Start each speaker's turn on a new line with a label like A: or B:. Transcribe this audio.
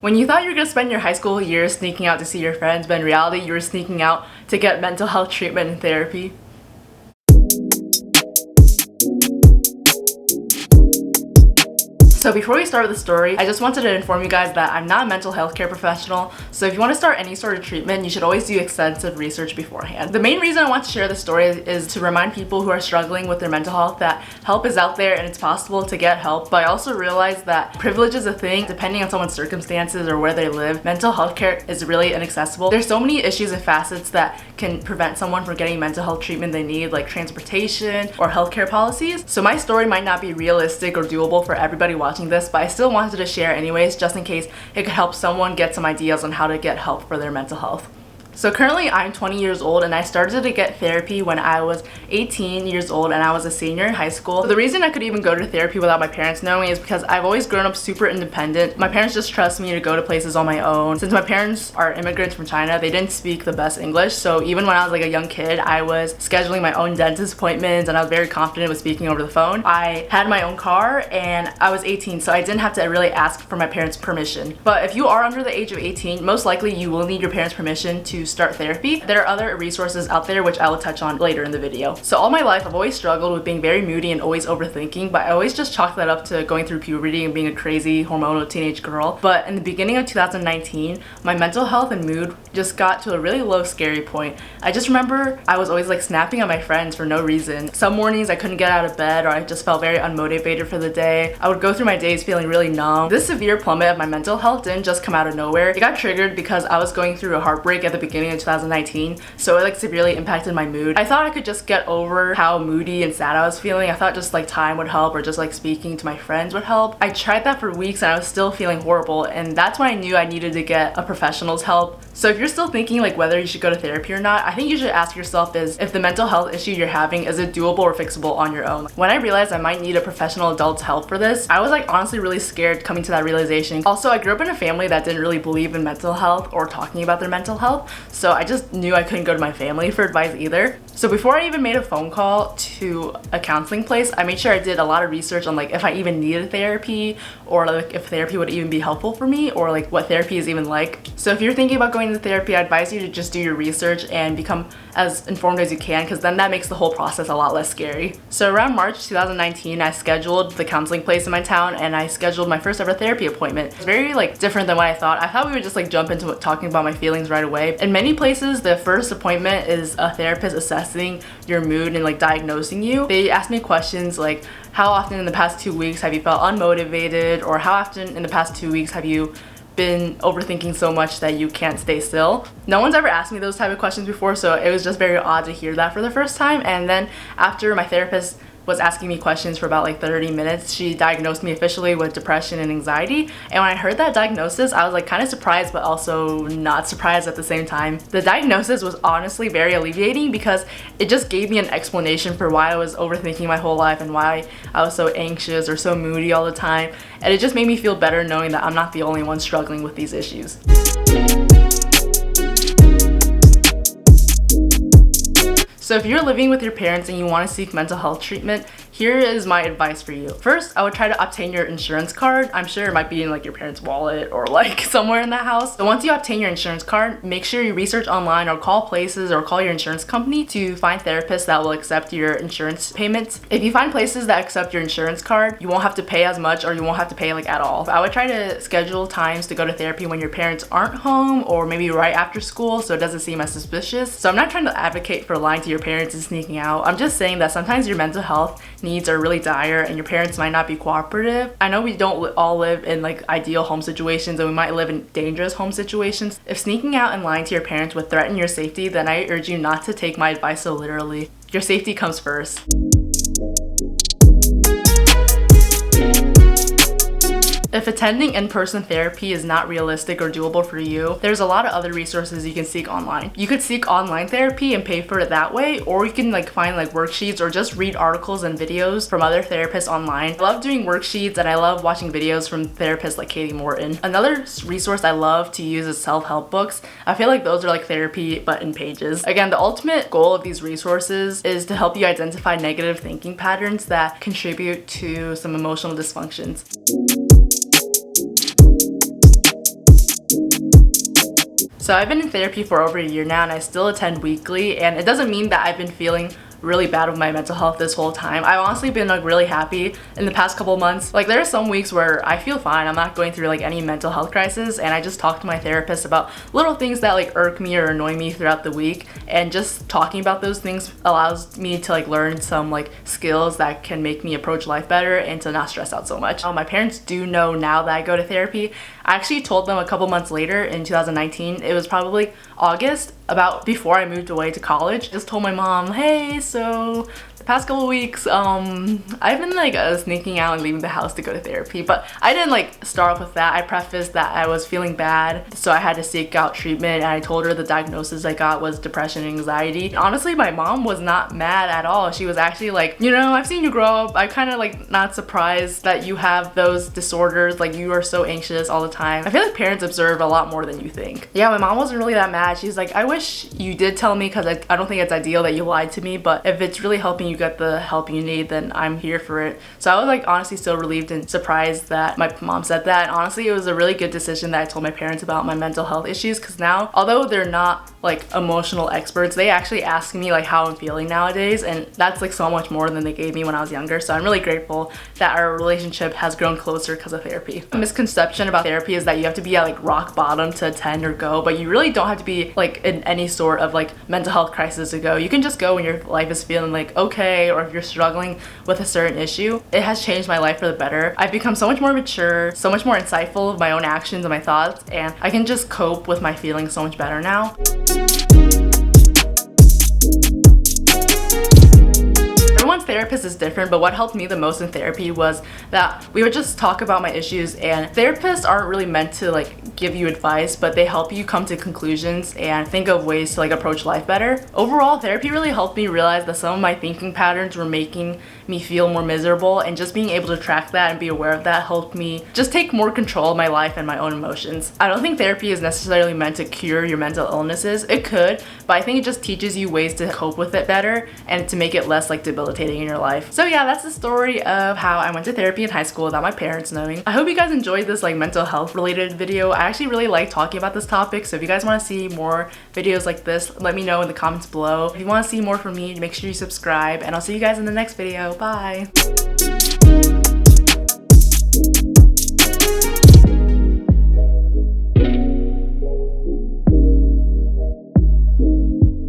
A: When you thought you were going to spend your high school years sneaking out to see your friends, but in reality you were sneaking out to get mental health treatment and therapy. So before we start with the story, I just wanted to inform you guys that I'm not a mental health care professional, so if you want to start any sort of treatment, you should always do extensive research beforehand. The main reason I want to share this story is to remind people who are struggling with their mental health that help is out there and it's possible to get help, but I also realize that privilege is a thing. Depending on someone's circumstances or where they live, mental health care is really inaccessible. There's so many issues and facets that can prevent someone from getting mental health treatment they need, like transportation or healthcare policies. So my story might not be realistic or doable for everybody watching this, but I still wanted to share anyways, just in case it could help someone get some ideas on how to get help for their mental health. So currently I'm 20 years old and I started to get therapy when I was 18 years old and I was a senior in high school. The reason I could even go to therapy without my parents knowing is because I've always grown up super independent. My parents just trust me to go to places on my own. Since my parents are immigrants from China, they didn't speak the best English, so even when I was like a young kid, I was scheduling my own dentist appointments and I was very confident with speaking over the phone. I had my own car and I was 18, so I didn't have to really ask for my parents' permission. But if you are under the age of 18, most likely you will need your parents' permission to start therapy. There are other resources out there which I will touch on later in the video. So all my life I've always struggled with being very moody and always overthinking, but I always just chalk that up to going through puberty and being a crazy hormonal teenage girl. But in the beginning of 2019, my mental health and mood just got to a really low, scary point. I just remember I was always like snapping at my friends for no reason. Some mornings I couldn't get out of bed or I just felt very unmotivated for the day. I would go through my days feeling really numb. This severe plummet of my mental health didn't just come out of nowhere. It got triggered because I was going through a heartbreak at the beginning of 2019, so it like severely impacted my mood. I thought I could just get over how moody and sad I was feeling. I thought just like time would help or just like speaking to my friends would help. I tried that for weeks and I was still feeling horrible, and that's when I knew I needed to get a professional's help. So if you're still thinking like whether you should go to therapy or not, I think you should ask yourself is if the mental health issue you're having, is it doable or fixable on your own? When I realized I might need a professional adult's help for this, I was like honestly really scared coming to that realization. Also, I grew up in a family that didn't really believe in mental health or talking about their mental health, so I just knew I couldn't go to my family for advice either. So before I even made a phone call to a counseling place, I made sure I did a lot of research on like if I even needed therapy or like if therapy would even be helpful for me or like what therapy is even like. So if you're thinking about going to therapy, I advise you to just do your research and become as informed as you can, because then that makes the whole process a lot less scary. So around March 2019, I scheduled the counseling place in my town and I scheduled my first ever therapy appointment. It's very like different than what I thought. I thought we would just like jump into talking about my feelings right away. In many places, the first appointment is a therapist assessing your mood and like diagnosing you. They ask me questions like, how often in the past 2 weeks have you felt unmotivated, or how often in the past 2 weeks have you been overthinking so much that you can't stay still. No one's ever asked me those type of questions before, so it was just very odd to hear that for the first time. And then after my therapist was asking me questions for about like 30 minutes, she diagnosed me officially with depression and anxiety. And when I heard that diagnosis, I was like kind of surprised, but also not surprised at the same time. The diagnosis was honestly very alleviating because it just gave me an explanation for why I was overthinking my whole life and why I was so anxious or so moody all the time. And it just made me feel better knowing that I'm not the only one struggling with these issues. So if you're living with your parents and you want to seek mental health treatment, here is my advice for you. First, I would try to obtain your insurance card. I'm sure it might be in like your parents' wallet or like somewhere in the house. So once you obtain your insurance card, make sure you research online or call places or call your insurance company to find therapists that will accept your insurance payments. If you find places that accept your insurance card, you won't have to pay as much or you won't have to pay like at all. I would try to schedule times to go to therapy when your parents aren't home or maybe right after school so it doesn't seem as suspicious. So I'm not trying to advocate for lying to your parents and sneaking out. I'm just saying that sometimes your mental health needs are really dire and your parents might not be cooperative. I know we don't all live in like ideal home situations and we might live in dangerous home situations. If sneaking out and lying to your parents would threaten your safety, then I urge you not to take my advice so literally. Your safety comes first. If attending in-person therapy is not realistic or doable for you, there's a lot of other resources you can seek online. You could seek online therapy and pay for it that way, or you can like find like worksheets or just read articles and videos from other therapists online. I love doing worksheets and I love watching videos from therapists like Katie Morton. Another resource I love to use is self-help books. I feel like those are like therapy but in pages. Again, the ultimate goal of these resources is to help you identify negative thinking patterns that contribute to some emotional dysfunctions. So I've been in therapy for over a year now and I still attend weekly, and it doesn't mean that I've been feeling really bad with my mental health this whole time. I've honestly been like really happy in the past couple months. Like there are some weeks where I feel fine. I'm not going through like any mental health crisis, and I just talk to my therapist about little things that like irk me or annoy me throughout the week, and just talking about those things allows me to like learn some like skills that can make me approach life better and to not stress out so much. My parents do know now that I go to therapy. I actually told them a couple months later in 2019. It was probably August, about before I moved away to college. Just told my mom, hey, so the past couple weeks I've been like sneaking out and leaving the house to go to therapy. But I didn't like start off with that. I prefaced that I was feeling bad, so I had to seek out treatment, and I told her the diagnosis I got was depression and anxiety. Honestly, my mom was not mad at all. She was actually like, you know, I've seen you grow up. I'm kind of like not surprised that you have those disorders, like you are so anxious all the time. I feel like parents observe a lot more than you think. Yeah, my mom wasn't really that mad. She's like, I wish you did tell me, because I don't think it's ideal that you lied to me, but if it's really helping you get the help you need, then I'm here for it. So I was like honestly so relieved and surprised that my mom said that. And honestly, it was a really good decision that I told my parents about my mental health issues, because now, although they're not like emotional experts, they actually ask me like how I'm feeling nowadays, and that's like so much more than they gave me when I was younger. So I'm really grateful that our relationship has grown closer because of therapy. A misconception about therapy is that you have to be at like rock bottom to attend or go, but you really don't have to be like in any sort of like mental health crisis to go. You can just go when your life is feeling like okay, or if you're struggling with a certain issue. It has changed my life for the better. I've become so much more mature, so much more insightful of my own actions and my thoughts, and I can just cope with my feelings so much better now. Everyone's therapist is different, but what helped me the most in therapy was that we would just talk about my issues, and therapists aren't really meant to like give you advice, but they help you come to conclusions and think of ways to like approach life better. Overall, therapy really helped me realize that some of my thinking patterns were making me feel more miserable, and just being able to track that and be aware of that helped me just take more control of my life and my own emotions. I don't think therapy is necessarily meant to cure your mental illnesses. It could, but I think it just teaches you ways to cope with it better and to make it less like debilitating in your life. So yeah, that's the story of how I went to therapy in high school without my parents knowing. I hope you guys enjoyed this like mental health related video. I actually really like talking about this topic, so if you guys want to see more videos like this, let me know in the comments below. If you want to see more from me, make sure you subscribe, and I'll see you guys in the next video. Bye!